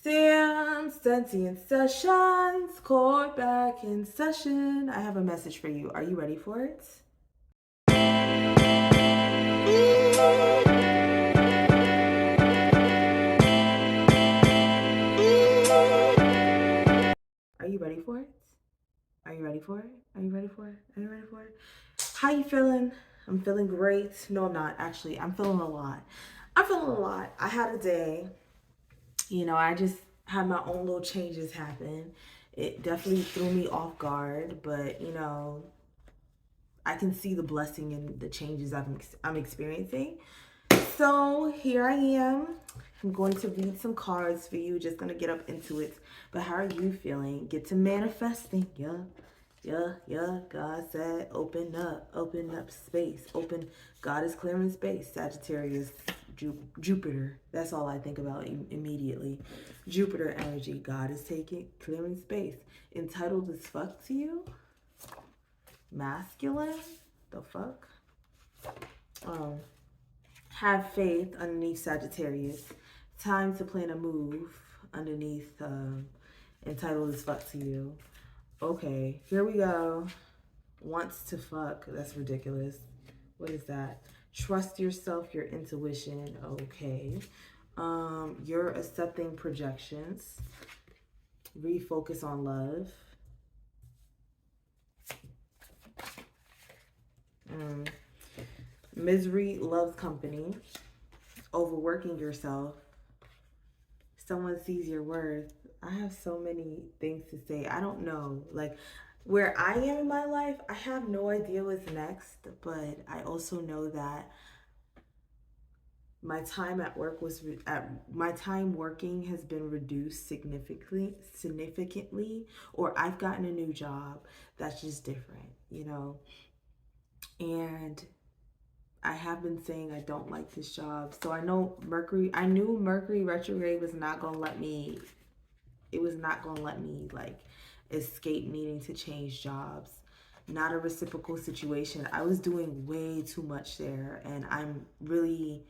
Sentient sessions, chord back in session. I have a message for you. Are you ready for it? Are you ready for it? Are you ready for it? Are you ready for it? Are you ready for it? How you feeling? I'm feeling great. No, I'm not. Actually, I'm feeling a lot. I'm feeling a lot. I had a day. I just had my own little changes happen. It definitely threw me off guard, but I can see the blessing in the changes I'm experiencing. So here I am. I'm going to read some cards for you. Just gonna get up into it. But how are you feeling? Get to manifesting. Yeah. God said, open up space. God is clearing space. Sagittarius, Jupiter. That's all I think about immediately. Jupiter energy. God is clearing space. Entitled as fuck to you. Masculine. The fuck. Have faith underneath Sagittarius. Time to plan a move underneath entitled as fuck to you. Okay, here we go. Wants to fuck. That's ridiculous. What is that? Trust yourself, your intuition. Okay. You're accepting projections. Refocus on love. Misery loves company. Overworking yourself. Someone sees your worth. I have so many things to say. I don't know. Like, where I am in my life, I have no idea what's next, but I also know that my time at work my time working has been reduced significantly, or I've gotten a new job that's just different. And I have been saying I don't like this job. So I knew Mercury retrograde was not going to let me like escape needing to change jobs. Not a reciprocal situation. I was doing way too much there, and I'm really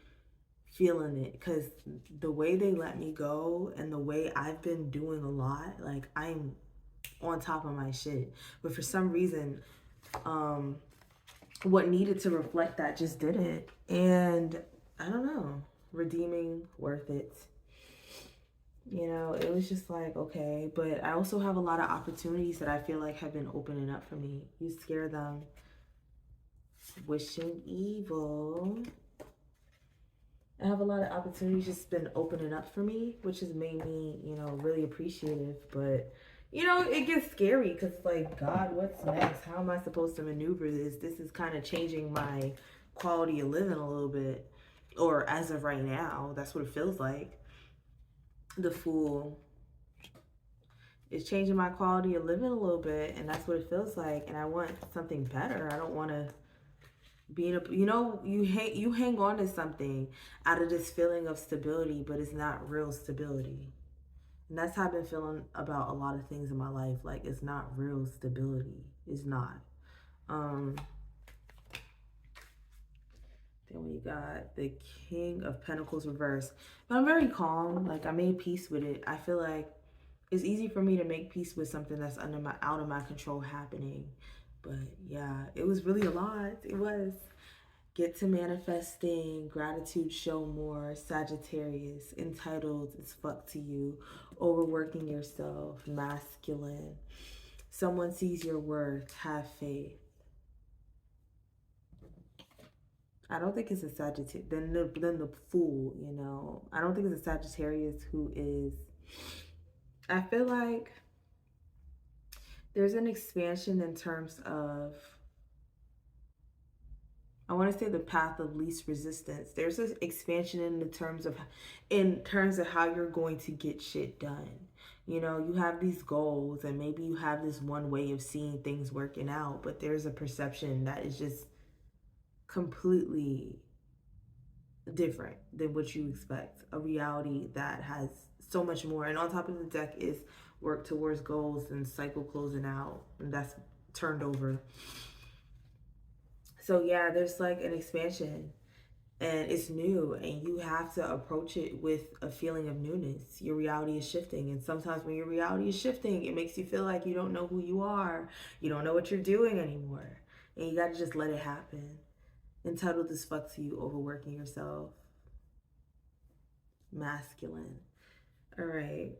feeling it because the way they let me go and the way I've been doing a lot, like I'm on top of my shit. But for some reason, what needed to reflect that just didn't. And I don't know, redeeming, worth it. It was just like, okay. But I also have a lot of opportunities that I feel like have been opening up for me. You scare them. Wishing evil. I have a lot of opportunities just been opening up for me, which has made me, really appreciative. But, it gets scary because, like, God, what's next? How am I supposed to maneuver this? This is kind of changing my quality of living a little bit. Or as of right now, that's what it feels like. The Fool is changing my quality of living a little bit, and that's what it feels like. And I want something better. I don't want to be in a, you hang on to something out of this feeling of stability, but it's not real stability. And that's how I've been feeling about a lot of things in my life. Like, it's not real stability. It's not. Then we got the King of Pentacles reversed. But I'm very calm. Like, I made peace with it. I feel like it's easy for me to make peace with something that's out of my control happening. But yeah, it was really a lot. It was. Get to manifesting, gratitude, show more, Sagittarius, entitled as fuck to you, overworking yourself, masculine. Someone sees your worth, have faith. I don't think it's a Sagittarius. Then the Fool, I don't think it's a Sagittarius who is. I feel like there's an expansion in terms of, I want to say, the path of least resistance. There's an expansion in terms of how you're going to get shit done. You have these goals, and maybe you have this one way of seeing things working out, but there's a perception that is just completely different than what you expect. A reality that has so much more. And on top of the deck is work towards goals and cycle closing out, and that's turned over. So yeah, there's like an expansion. and it's new, and you have to approach it with a feeling of newness. Your reality is shifting, and sometimes when your reality is shifting, it makes you feel like you don't know who you are, you don't know what you're doing anymore, and you got to just let it happen. Entitled as fuck to you overworking yourself. Masculine. All right.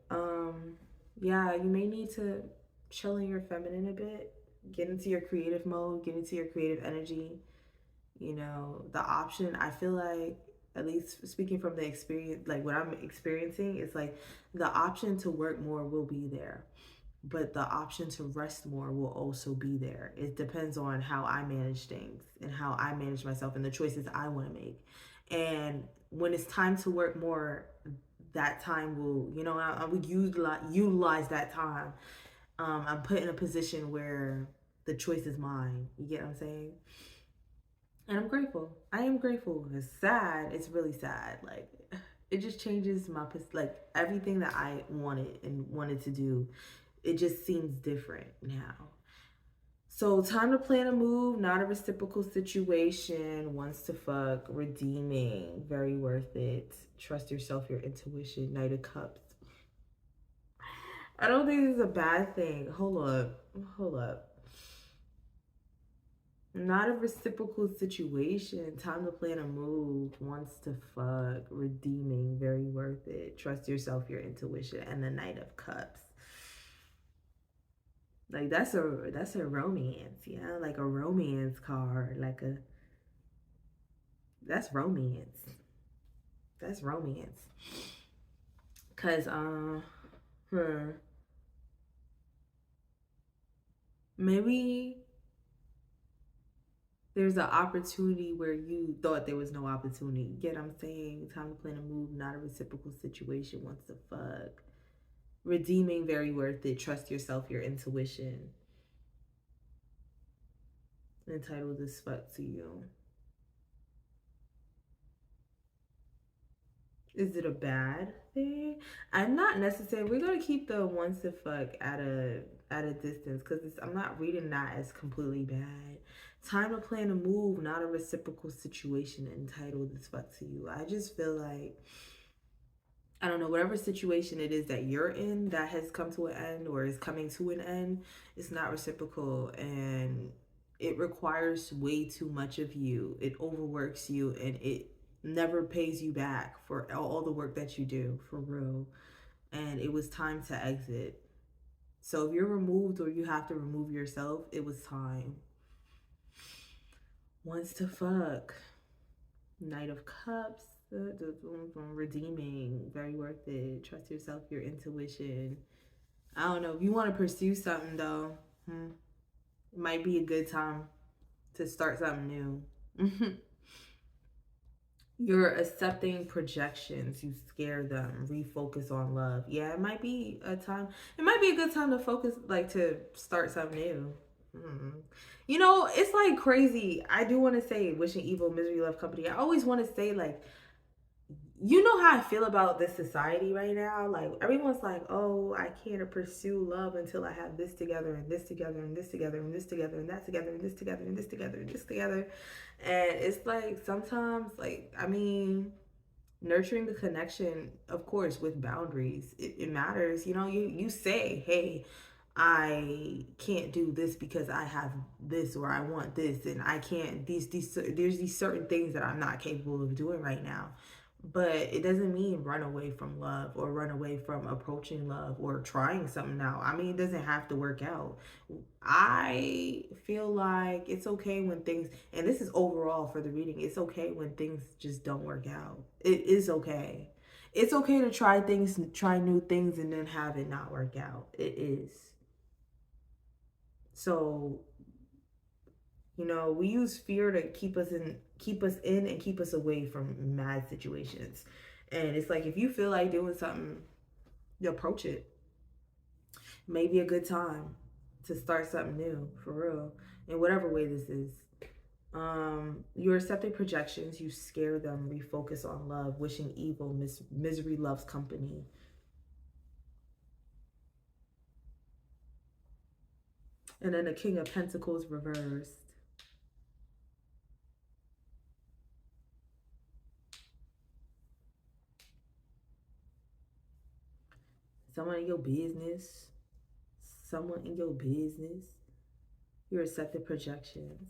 Yeah, you may need to chill in your feminine a bit, get into your creative mode, get into your creative energy. You know, the option, I feel like, at least speaking from the experience, like what I'm experiencing, is like the option to work more will be there, but the option to rest more will also be there. It depends on how I manage things and how I manage myself and the choices I want to make. And when it's time to work more, that time will, you know, I would utilize that time. I'm put in a position where the choice is mine. You get what I'm saying? And I'm grateful. I am grateful. It's sad. It's really sad. Like, it just changes my like everything that I wanted to do. It just seems different now. So time to plan a move, not a reciprocal situation. Wants to fuck, redeeming, very worth it. Trust yourself, your intuition. Knight of Cups. I don't think this is a bad thing. Hold up. Not a reciprocal situation. Time to plan a move. Wants to fuck. Redeeming. Very worth it. Trust yourself, your intuition. And the Knight of Cups. Like that's a romance, yeah? Like a romance card. That's romance. That's romance. Cause maybe there's an opportunity where you thought there was no opportunity. Get what I'm saying? Time to plan a move, not a reciprocal situation. Wants to fuck. Redeeming, very worth it. Trust yourself, your intuition. Entitled as fuck to you. Is it a bad thing? I'm not necessarily. We're gonna keep the wants to fuck at a distance because I'm not reading that as completely bad. Time to plan a move, not a reciprocal situation. Entitled as fuck to you. I just feel like, I don't know, whatever situation it is that you're in that has come to an end or is coming to an end, it's not reciprocal, and it requires way too much of you. It overworks you, and it never pays you back for all the work that you do, for real. And it was time to exit. So if you're removed or you have to remove yourself, it was time. Wants to fuck. Knight of Cups. Redeeming. Very worth it. Trust yourself, your intuition. I don't know. If you want to pursue something, though, it might be a good time to start something new. You're accepting projections. You scare them. Refocus on love. Yeah, it might be a time. It might be a good time to focus, like to start something new. You know, it's like crazy. I do want to say wishing evil, misery, love, company. I always want to say, like, you know how I feel about this society right now? Like, everyone's like, oh, I can't pursue love until I have this together and this together and this together and this together and that together and this together and this together and this together. And it's like sometimes, like, I mean, nurturing the connection, of course, with boundaries, it matters. You know, you say, hey, I can't do this because I have this, or I want this, and I can't, there's these certain things that I'm not capable of doing right now. But it doesn't mean run away from love or run away from approaching love or trying something out. I mean, it doesn't have to work out. I feel like it's okay when things, and this is overall for the reading, it's okay when things just don't work out. It is okay. It's okay to try things, try new things, and then have it not work out. It is. So, you know, we use fear to keep us in and keep us away from mad situations. And it's like, if you feel like doing something, you approach it. Maybe a good time to start something new, for real, in whatever way this is. You're accepting projections, you scare them, refocus on love, wishing evil, misery loves company. And then the King of Pentacles reversed. someone in your business, someone in your business, your receptive projections.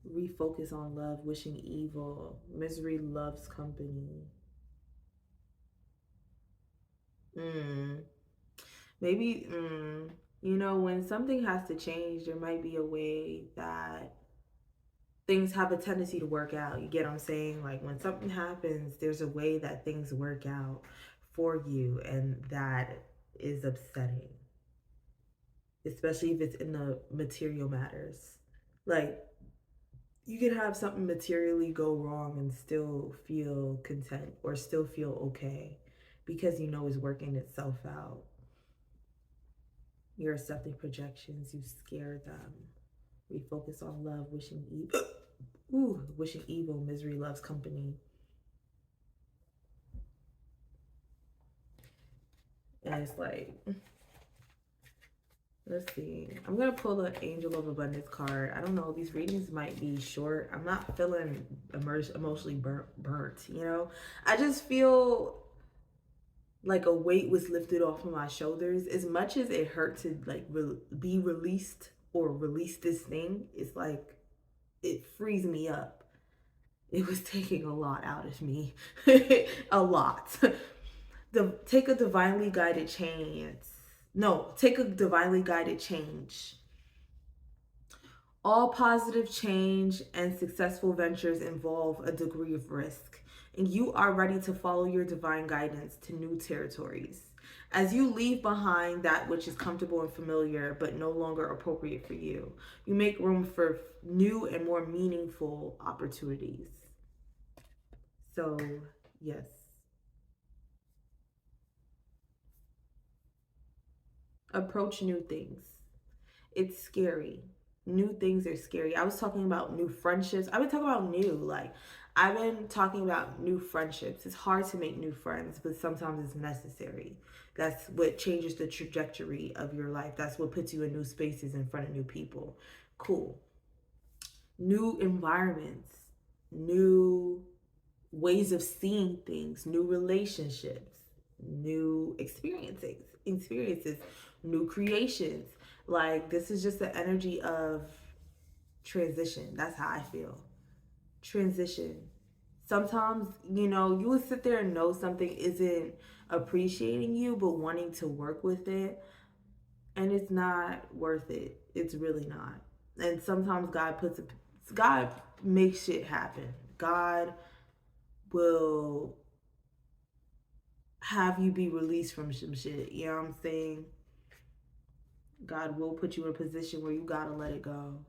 Refocus on love, wishing evil. Misery loves company. Mm. Maybe, you know, when something has to change, there might be a way that things have a tendency to work out. You get what I'm saying? Like when something happens, there's a way that things work out for you, and that is upsetting, especially if it's in the material matters. Like you can have something materially go wrong and still feel content or still feel okay because you know it's working itself out. You're accepting projections, you scare them. Refocus on love, wishing evil. Ooh, wishing evil, misery loves company. And it's like, let's see. I'm gonna pull the Angel of Abundance card. I don't know. These readings might be short. I'm not feeling emotionally burnt. You know, I just feel like a weight was lifted off of my shoulders. As much as it hurt to like be released or release this thing, it's like it frees me up. It was taking a lot out of me, a lot. Take a divinely guided change. No, take a divinely guided change. All positive change and successful ventures involve a degree of risk, and you are ready to follow your divine guidance to new territories. As you leave behind that which is comfortable and familiar but no longer appropriate for you, you make room for new and more meaningful opportunities. So, yes. Approach new things. It's scary. New things are scary. I was talking about new friendships. I've been talking about new. Like, I've been talking about new friendships. It's hard to make new friends, but sometimes it's necessary. That's what changes the trajectory of your life. That's what puts you in new spaces in front of new people. Cool. New environments, new ways of seeing things, new relationships, new experiences, new creations. Like this is just the energy of transition. That's how I feel. Transition. Sometimes, you know, you would sit there and know something isn't appreciating you, but wanting to work with it, and it's not worth it. It's really not. And sometimes God makes shit happen. God will have you be released from some shit. You know what I'm saying? God will put you in a position where you gotta let it go.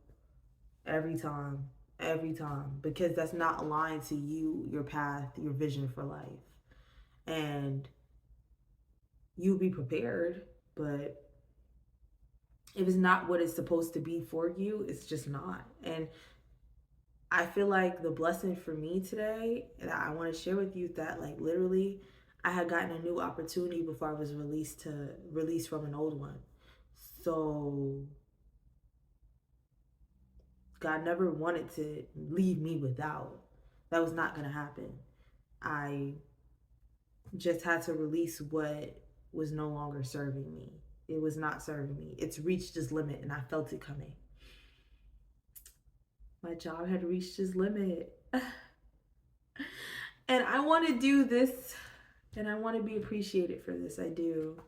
Every time. Every time. Because that's not aligned to you, your path, your vision for life. And you'll be prepared, but if it's not what it's supposed to be for you, it's just not. And I feel like the blessing for me today that I want to share with you is that like literally I had gotten a new opportunity before I was released from an old one. So God never wanted to leave me without. That was not going to happen. I just had to release what was no longer serving me. It was not serving me. It's reached its limit and I felt it coming. My job had reached its limit. And I want to do this and I want to be appreciated for this. I do.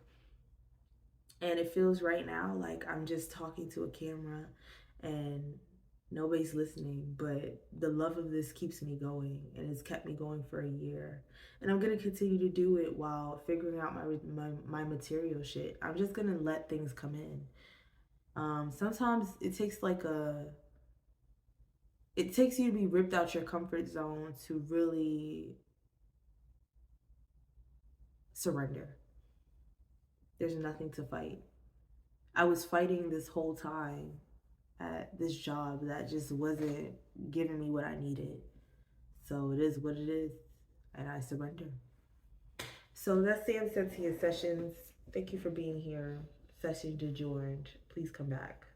And it feels right now like I'm just talking to a camera and nobody's listening, but the love of this keeps me going and it's kept me going for a year. And I'm going to continue to do it while figuring out my material shit. I'm just going to let things come in. Sometimes it takes you to be ripped out your comfort zone to really surrender. There's nothing to fight. I was fighting this whole time at this job that just wasn't giving me what I needed. So it is what it is, and I surrender. So that's Sam Sentia Sessions. Thank you for being here. Session adjourned. Please come back.